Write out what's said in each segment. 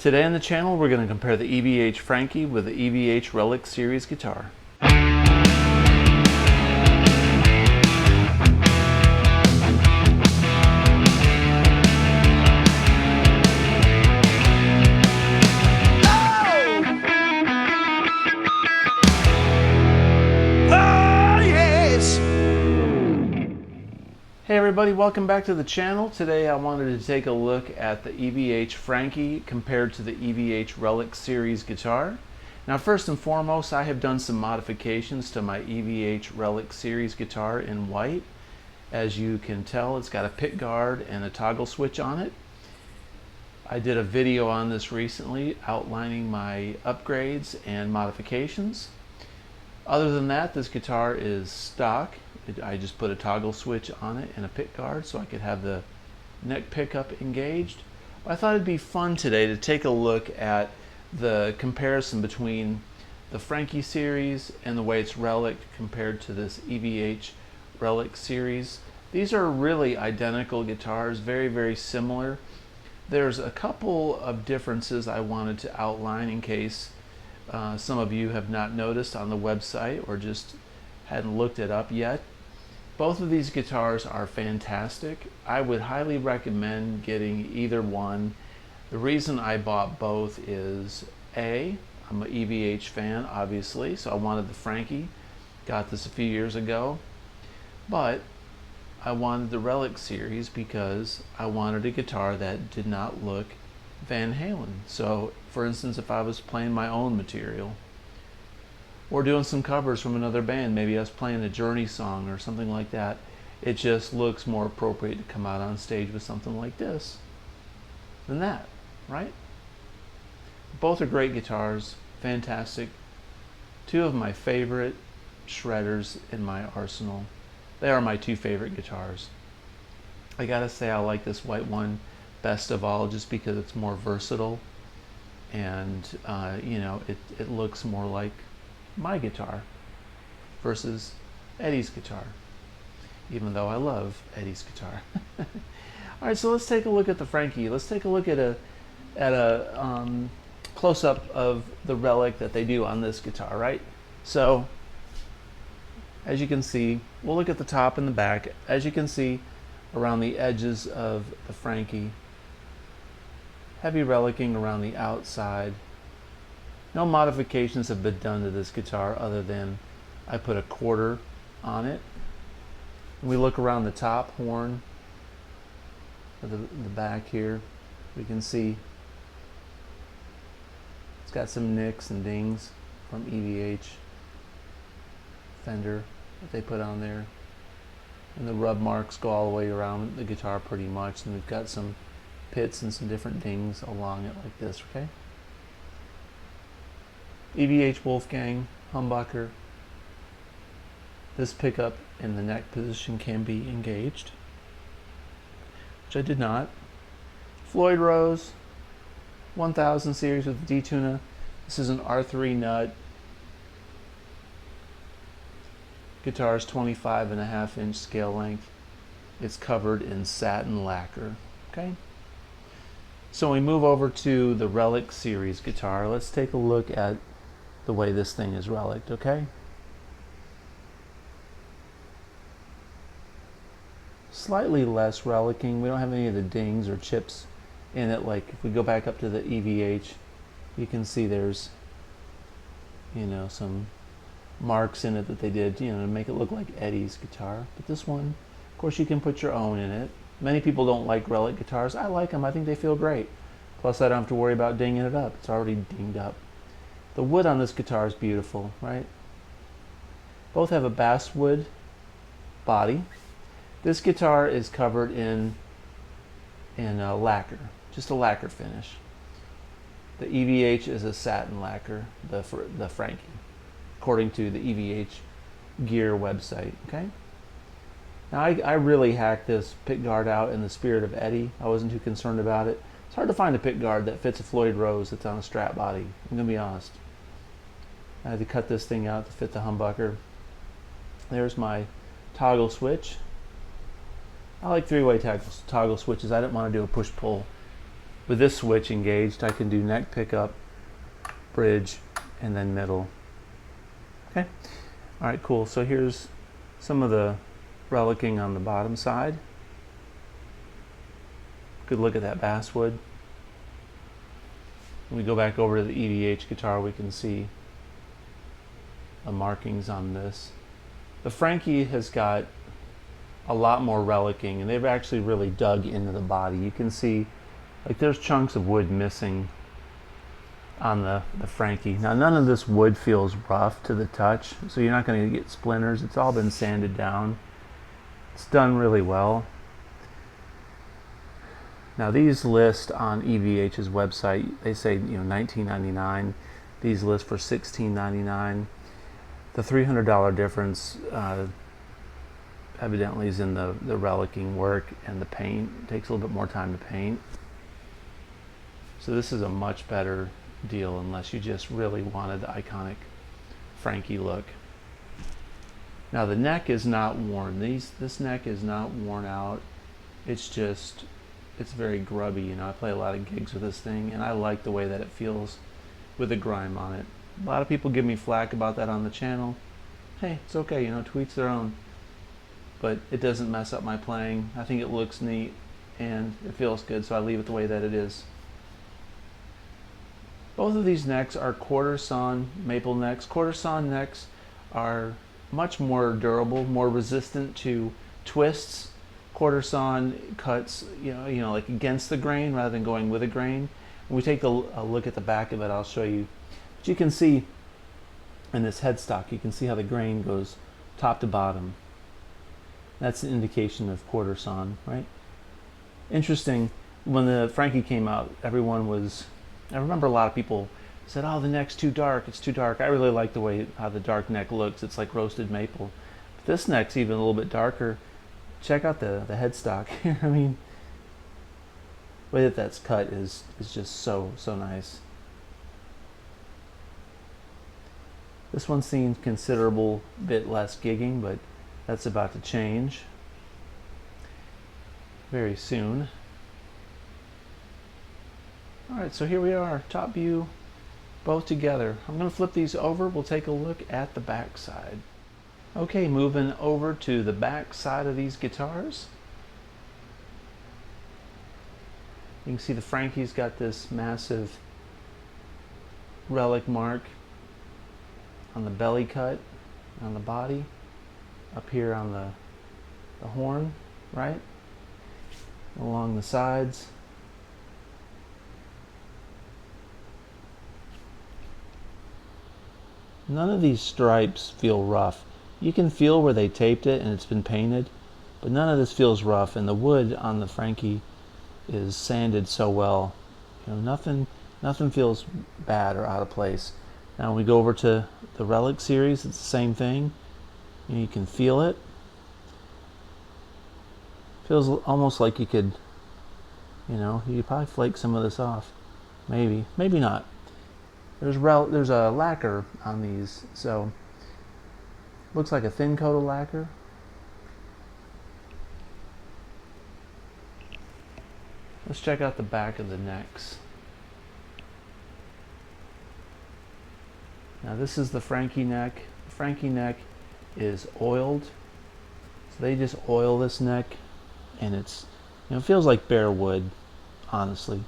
Today on the channel we're going to compare the EVH Frankie with the EVH Relic Series guitar. Hey everybody, welcome back to the channel. Today I wanted to take a look at the EVH Frankie compared to the EVH Relic Series guitar. Now first and foremost, I have done some modifications to my EVH Relic Series guitar in white. As you can tell, it's got a pick guard and a toggle switch on it. I did a video on this recently outlining my upgrades and modifications. Other than that, this guitar is stock. I just put a toggle switch on it and a pick guard so I could have the neck pickup engaged. I thought it'd be fun today to take a look at the comparison between the Frankie series and the way it's Relic compared to this EVH Relic series. These are really identical guitars, very similar. There's a couple of differences I wanted to outline in case some of you have not noticed on the website or just hadn't looked it up yet. Both of these guitars are fantastic. I would highly recommend getting either one. The reason I bought both is I'm an EVH fan, obviously, so I wanted the Frankie. Got this a few years ago. But I wanted the Relic series because I wanted a guitar that did not look Van Halen. So, for instance, if I was playing my own material, or doing some covers from another band, maybe us playing a Journey song or something like that, it just looks more appropriate to come out on stage with something like this than that, right? Both are great guitars, fantastic. Two of my favorite shredders in my arsenal. They are my two favorite guitars. I gotta say I like this white one best of all just because it's more versatile and you know, it looks more like my guitar versus Eddie's guitar, even though I love Eddie's guitar. Alright, so let's take a look at the Frankie. Let's take a look at a close-up of the Relic that they do on this guitar, right? So as you can see, we'll look at the top and the back. As you can see around the edges of the Frankie, heavy relicing around the outside. No modifications have been done to this guitar other than I put a quarter on it. When we look around the top horn of the back here, we can see it's got some nicks and dings from EVH fender that they put on there. And the rub marks go all the way around the guitar pretty much, and we've got some pits and some different dings along it like this, okay? EVH Wolfgang humbucker. This pickup in the neck position can be engaged, which I did not. Floyd Rose 1000 series with the D-Tuna. This is an R3 nut. Guitar's 25.5-inch scale length. It's covered in satin lacquer. Okay. So when we move over to the Relic series guitar, let's take a look at the way this thing is reliced, okay? Slightly less relicing. We don't have any of the dings or chips in it. Like if we go back up to the EVH, you can see there's, you know, some marks in it that they did, you know, to make it look like Eddie's guitar. But this one, of course, you can put your own in it. Many people don't like Relic guitars. I like them. I think they feel great. Plus, I don't have to worry about dinging it up. It's already dinged up. The wood on this guitar is beautiful, right? Both have a basswood body. This guitar is covered in lacquer, just a lacquer finish. The EVH is a satin lacquer, the Frankie, according to the EVH Gear website, okay? Now I really hacked this pick guard out in the spirit of Eddie. I wasn't too concerned about it. It's hard to find a pick guard that fits a Floyd Rose that's on a strap body, I'm gonna be honest. I had to cut this thing out to fit the humbucker. There's my toggle switch. I like three-way toggle switches. I didn't want to do a push-pull with this switch engaged, I can do neck pickup, bridge, and then middle. Okay. All right, cool. So here's some of the relicing on the bottom side. Good look at that basswood. When we go back over to the EVH guitar, we can see the markings on this. The Frankie has got a lot more relicing, and they've actually really dug into the body. You can see, like, there's chunks of wood missing on the Frankie. Now, none of this wood feels rough to the touch, so you're not going to get splinters. It's all been sanded down. It's done really well. Now, these list on EVH's website. They say, you know, $19.99. These list for $16.99. The $300 difference evidently is in the relicing work and the paint. It takes a little bit more time to paint. So this is a much better deal unless you just really wanted the iconic Frankie look. Now the neck is not worn. This neck is not worn out. It's just, it's very grubby. You know, I play a lot of gigs with this thing, and I like the way that it feels with the grime on it. A lot of people give me flack about that on the channel. Hey, it's okay, you know, to each their own. But it doesn't mess up my playing. I think it looks neat and it feels good, so I leave it the way that it is. Both of these necks are quarter sawn maple necks. Quarter sawn necks are much more durable, more resistant to twists. Quarter sawn cuts, you know, like against the grain rather than going with a grain. When we take a look at the back of it, I'll show you. But you can see in this headstock, you can see how the grain goes top to bottom. That's an indication of quarter sawn, right? Interesting, when the Frankie came out, everyone was, I remember a lot of people said, oh, the neck's too dark, it's too dark. I really like the way how the dark neck looks. It's like roasted maple. But this neck's even a little bit darker. Check out the headstock here. I mean, the way that that's cut is just so nice. This one's seen considerable bit less gigging, but that's about to change very soon. Alright, so here we are, top view, both together. I'm going to flip these over. We'll take a look at the back side. Okay, moving over to the back side of these guitars. You can see the Frankie's got this massive relic mark on the belly cut, on the body, up here on the horn, right? Along the sides. None of these stripes feel rough. You can feel where they taped it and it's been painted, but none of this feels rough, and the wood on the Frankie is sanded so well. You know, nothing feels bad or out of place. Now we go over to the Relic Series, it's the same thing. You can feel it. Feels almost like you could, you know, you could probably flake some of this off. Maybe not. There's a lacquer on these, so looks like a thin coat of lacquer. Let's check out the back of the necks. Now this is the Frankie neck. The Frankie neck is oiled. So they just oil this neck, and it's, you know, it feels like bare wood, honestly.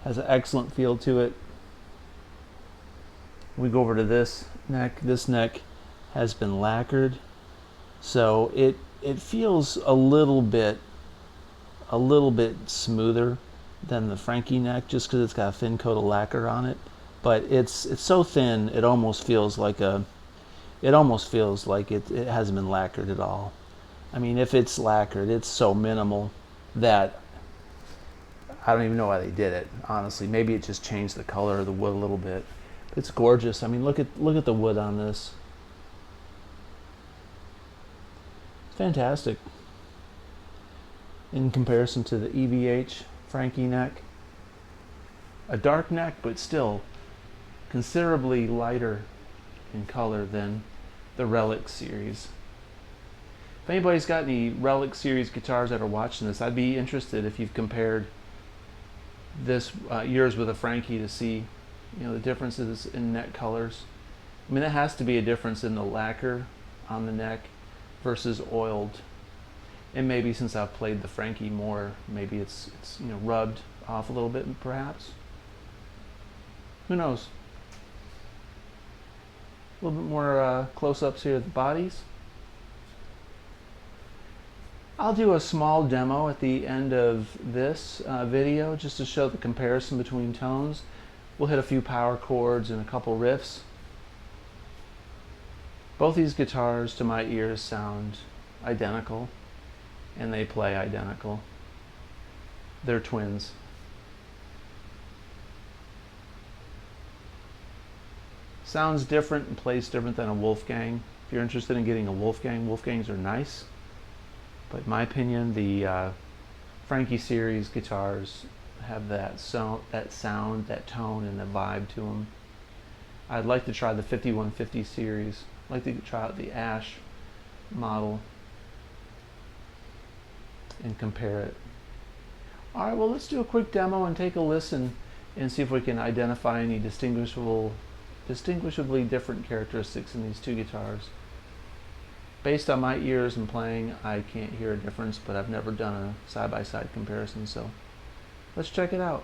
Has an excellent feel to it. We go over to this neck. This neck has been lacquered, so it feels a little bit smoother than the Frankie neck, just because it's got a thin coat of lacquer on it. But it's so thin, it almost feels like it hasn't been lacquered at all. I mean, if it's lacquered, it's so minimal that I don't even know why they did it, honestly. Maybe it just changed the color of the wood a little bit. It's gorgeous. I mean, look at the wood on this. It's fantastic in comparison to the EVH Frankie neck. A dark neck, but still considerably lighter in color than the Relic Series. If anybody's got any Relic Series guitars that are watching this, I'd be interested if you've compared this yours with a Frankie to see, the differences in neck colors. I mean, there has to be a difference in the lacquer on the neck versus oiled. And maybe since I've played the Frankie more, maybe it's rubbed off a little bit, perhaps. Who knows? A little bit more close-ups here of the bodies. I'll do a small demo at the end of this video just to show the comparison between tones. We'll hit a few power chords and a couple riffs. Both these guitars to my ears sound identical, and they play identical. They're twins. Sounds different and plays different than a Wolfgang. If you're interested in getting a Wolfgang, Wolfgangs are nice. But in my opinion, the Frankie series guitars have that sound, that tone, and the vibe to them. I'd like to try the 5150 series. I'd like to try out the Ash model and compare it. All right, well, let's do a quick demo and take a listen and see if we can identify any distinguishably different characteristics in these two guitars. Based on my ears and playing, I can't hear a difference, but I've never done a side-by-side comparison, so let's check it out.